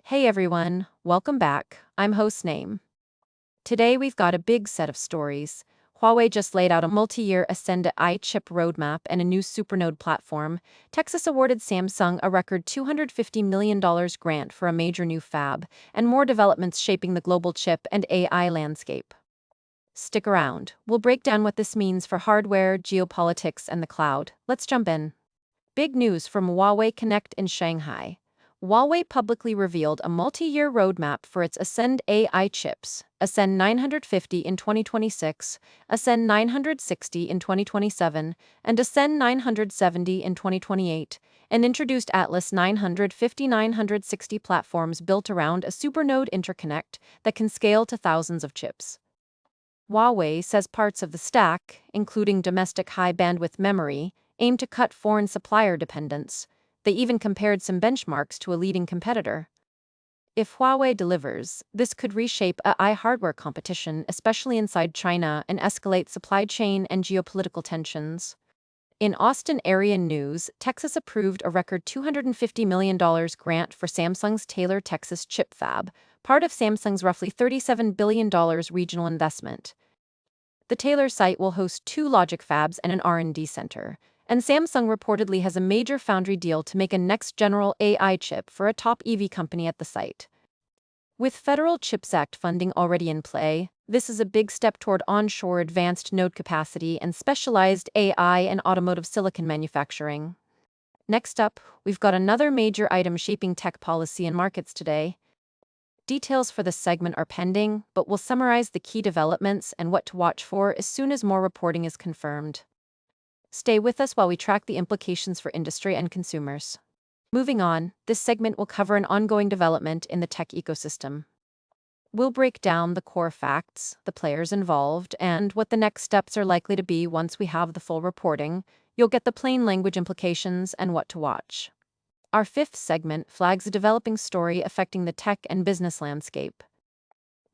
Hey everyone, welcome back. I'm host Name. Today we've got a big set of stories. Huawei just laid out a multi-year Ascend AI chip roadmap and a new supernode platform. Texas awarded Samsung a record $250 million grant for a major new fab, and more developments shaping the global chip and AI landscape. Stick around. We'll break down what this means for hardware, geopolitics, and the cloud. Let's jump in. Big news from Huawei Connect in Shanghai. Huawei publicly revealed a multi-year roadmap for its Ascend AI chips, Ascend 950 in 2026, Ascend 960 in 2027, and Ascend 970 in 2028, and introduced Atlas 950-960 platforms built around a supernode interconnect that can scale to thousands of chips. Huawei says parts of the stack, including domestic high-bandwidth memory, aim to cut foreign supplier dependence. They even compared some benchmarks to a leading competitor. If Huawei delivers, this could reshape AI hardware competition, especially inside China, and escalate supply chain and geopolitical tensions. In Austin area news, Texas approved a record $250 million grant for Samsung's Taylor, Texas chip fab, part of Samsung's roughly $37 billion regional investment. The Taylor site will host 2 logic fabs and an R&D center, and Samsung reportedly has a major foundry deal to make a next-general AI chip for a top EV company at the site. With federal CHIPS Act funding already in play, this is a big step toward onshore advanced node capacity and specialized AI and automotive silicon manufacturing. Next up, we've got another major item shaping tech policy and markets today. Details for this segment are pending, but we'll summarize the key developments and what to watch for as soon as more reporting is confirmed. Stay with us while we track the implications for industry and consumers. Moving on, this segment will cover an ongoing development in the tech ecosystem. We'll break down the core facts, the players involved, and what the next steps are likely to be once we have the full reporting. You'll get the plain language implications and what to watch. Our fifth segment flags a developing story affecting the tech and business landscape.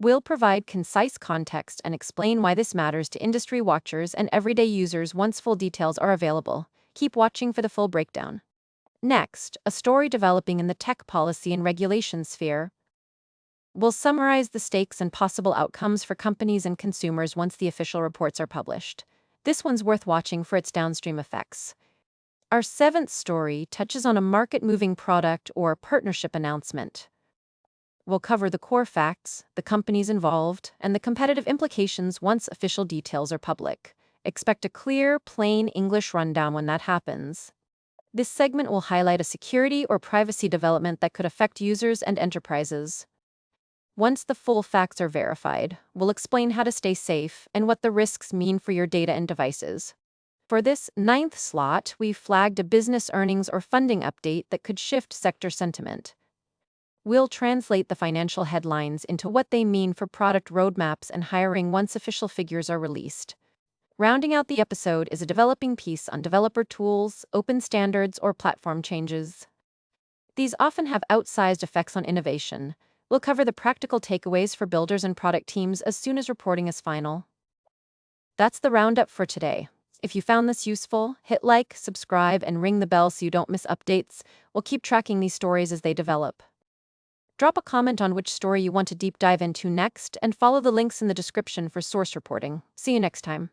We'll provide concise context and explain why this matters to industry watchers and everyday users once full details are available. Keep watching for the full breakdown. Next, a story developing in the tech policy and regulation sphere. We'll summarize the stakes and possible outcomes for companies and consumers once the official reports are published. This one's worth watching for its downstream effects. Our seventh story touches on a market-moving product or partnership announcement. We'll cover the core facts, the companies involved, and the competitive implications once official details are public. Expect a clear, plain English rundown when that happens. This segment will highlight a security or privacy development that could affect users and enterprises. Once the full facts are verified, we'll explain how to stay safe and what the risks mean for your data and devices. For this ninth slot, we've flagged a business earnings or funding update that could shift sector sentiment. We'll translate the financial headlines into what they mean for product roadmaps and hiring once official figures are released. Rounding out the episode is a developing piece on developer tools, open standards, or platform changes. These often have outsized effects on innovation. We'll cover the practical takeaways for builders and product teams as soon as reporting is final. That's the roundup for today. If you found this useful, hit like, subscribe, and ring the bell so you don't miss updates. We'll keep tracking these stories as they develop. Drop a comment on which story you want to deep dive into next, and follow the links in the description for source reporting. See you next time.